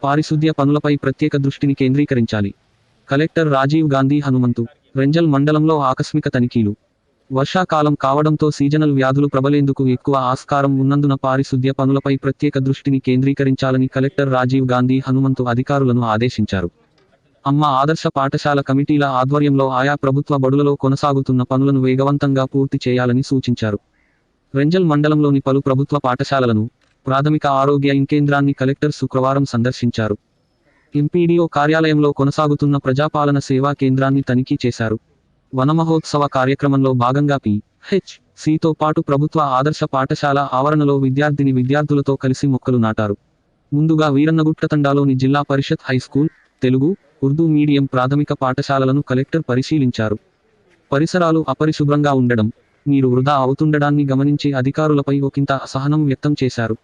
పారిశుద్ధ్య పనులపై ప్రత్యేక దృష్టిని కేంద్రీకరించాలి. కలెక్టర్ రాజీవ్ గాంధీ హనుమంతు. రెంజల్ మండలంలో ఆకస్మిక తనిఖీలు. వర్షాకాలం కావడంతో సీజనల్ వ్యాధులు ప్రబలేందుకు ఎక్కువ ఆస్కారం ఉన్నందున పారిశుద్ధ్య పనులపై ప్రత్యేక దృష్టిని కేంద్రీకరించాలని కలెక్టర్ రాజీవ్ గాంధీ హనుమంతు అధికారులను ఆదేశించారు. అమ్మ ఆదర్శ పాఠశాల కమిటీల ఆధ్వర్యంలో ఆయా ప్రభుత్వ బడులలో కొనసాగుతున్న పనులను వేగవంతంగా పూర్తి చేయాలని సూచించారు. రెంజల్ మండలంలోని పలు ప్రభుత్వ పాఠశాలలను, ప్రాథమిక ఆరోగ్య కేంద్రాన్ని కలెక్టర్ శుక్రవారం సందర్శించారు. ఎంపీడీఓ కార్యాలయంలో కొనసాగుతున్న ప్రజాపాలన సేవా కేంద్రాన్ని తనిఖీ చేశారు. వనమహోత్సవ కార్యక్రమంలో భాగంగా పి.హెచ్.సితో పాటు ప్రభుత్వ ఆదర్శ పాఠశాల ఆవరణలో విద్యార్థులతో కలిసి మొక్కలు నాటారు. ముందుగా వీరన్నగుట్టతండాలోని జిల్లా పరిషత్ హైస్కూల్, తెలుగు, ఉర్దూ మీడియం ప్రాథమిక పాఠశాలలను కలెక్టర్ పరిశీలించారు. పరిసరాలు అపరిశుభ్రంగా ఉండడం, నీరు వృధా అవుతుండడాన్ని గమనించి అధికారులపై ఒకంత అసహనం వ్యక్తం చేశారు.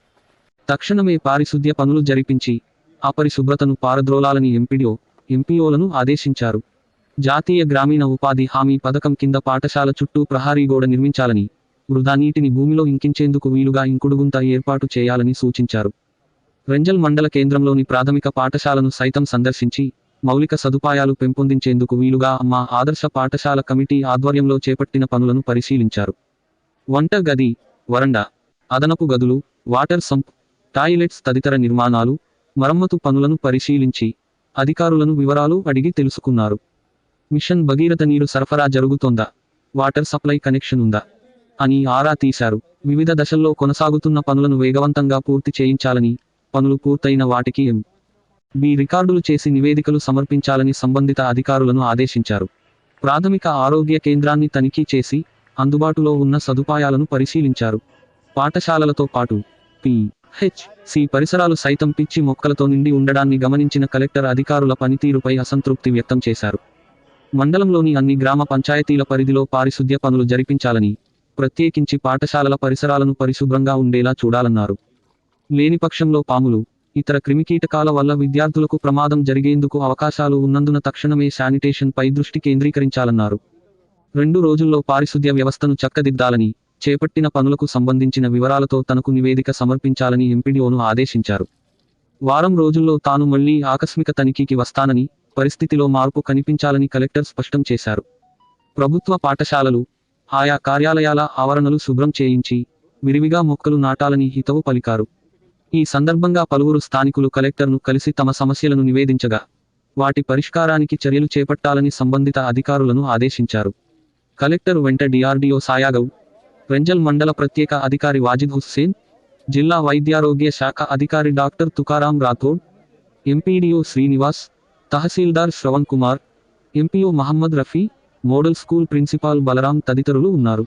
తక్షణమే పారిశుద్ధ్య పనులు జరిపించి అపరిశుభ్రతను పారద్రోలాలని ఎంపీఓలను ఆదేశించారు. జాతీయ గ్రామీణ ఉపాధి హామీ పథకం కింద పాఠశాల చుట్టూ ప్రహారీ గోడ నిర్మించాలని, వృధా నీటిని భూమిలో ఇంకించేందుకు వీలుగా ఇంకుడుగుంత ఏర్పాటు చేయాలని సూచించారు. రెంజల్ మండల కేంద్రంలోని ప్రాథమిక పాఠశాలను సైతం సందర్శించి మౌలిక సదుపాయాలు పెంపొందించేందుకు వీలుగా అమ్మ ఆదర్శ పాఠశాల కమిటీ ఆధ్వర్యంలో చేపట్టిన పనులను పరిశీలించారు. వంట గది, వరండా, అదనపు గదులు, వాటర్ సంప్, టాయిలెట్స్ తదితర నిర్మాణాలు, మరమ్మతు పనులను పరిశీలించి అధికారులను వివరాలు అడిగి తెలుసుకున్నారు. మిషన్ భగీరథ నీరు సరఫరా జరుగుతోందా, వాటర్ సప్లై కనెక్షన్ ఉందా అని ఆరా తీశారు. వివిధ దశల్లో కొనసాగుతున్న పనులను వేగవంతంగా పూర్తి చేయించాలని, పనులు పూర్తయిన వాటికి బి రికార్డులు చేసి నివేదికలు సమర్పించాలని సంబంధిత అధికారులను ఆదేశించారు. ప్రాథమిక ఆరోగ్య కేంద్రాన్ని తనిఖీ చేసి అందుబాటులో ఉన్న సదుపాయాలను పరిశీలించారు. పాఠశాలలతో పాటు పి.హెచ్.సి పరిసరాలు సైతం పిచ్చి మొక్కలతో నిండి ఉండడాన్ని గమనించిన కలెక్టర్ అధికారుల పనితీరుపై అసంతృప్తి వ్యక్తం చేశారు. మండలంలోని అన్ని గ్రామ పంచాయతీల పరిధిలో పారిశుద్ధ్య పనులు జరిపించాలని, ప్రత్యేకించి పాఠశాలల పరిసరాలను పరిశుభ్రంగా ఉండేలా చూడాలన్నారు. లేని పక్షంలో పాములు, ఇతర క్రిమికీటకాల వల్ల విద్యార్థులకు ప్రమాదం జరిగేందుకు అవకాశాలు ఉన్నందున తక్షణమే శానిటేషన్ పై దృష్టి కేంద్రీకరించాలన్నారు. 2 రోజుల్లో పారిశుద్ధ్య వ్యవస్థను చక్కదిద్దాలని, చేపట్టిన పనులకు సంబంధించిన వివరాలతో తనకు నివేదిక సమర్పించాలని ఎంపీడీఓను ఆదేశించారు. వారం రోజుల్లో తాను మళ్లీ ఆకస్మిక తనిఖీకి వస్తానని, పరిస్థితిలో మార్పు కనిపించాలని కలెక్టర్ స్పష్టం చేశారు. ప్రభుత్వ పాఠశాలలు, ఆయా కార్యాలయాల ఆవరణలు శుభ్రం చేయించి విరివిగా మొక్కలు నాటాలని హితవు పలికారు. ఈ సందర్భంగా పలువురు స్థానికులు కలెక్టర్ను కలిసి తమ సమస్యలను నివేదించగా వాటి పరిష్కారానికి చర్యలు చేపట్టాలని సంబంధిత అధికారులను ఆదేశించారు. కలెక్టర్ వెంట డిఆర్డీఓ సాయాగౌడ్, రెంజల్ మండల ప్రత్యేక అధికారి వాజిద్ హుస్సేన్, జిల్లా వైద్యారోగ్య శాఖ అధికారి డాక్టర్ తుకారాం రాథోడ్, ఎంపీడీఓ శ్రీనివాస్, తహసీల్దార్ Shravan Kumar, MPO Mohammed Rafi, model school principal Balaram తదితరులు ఉన్నారు.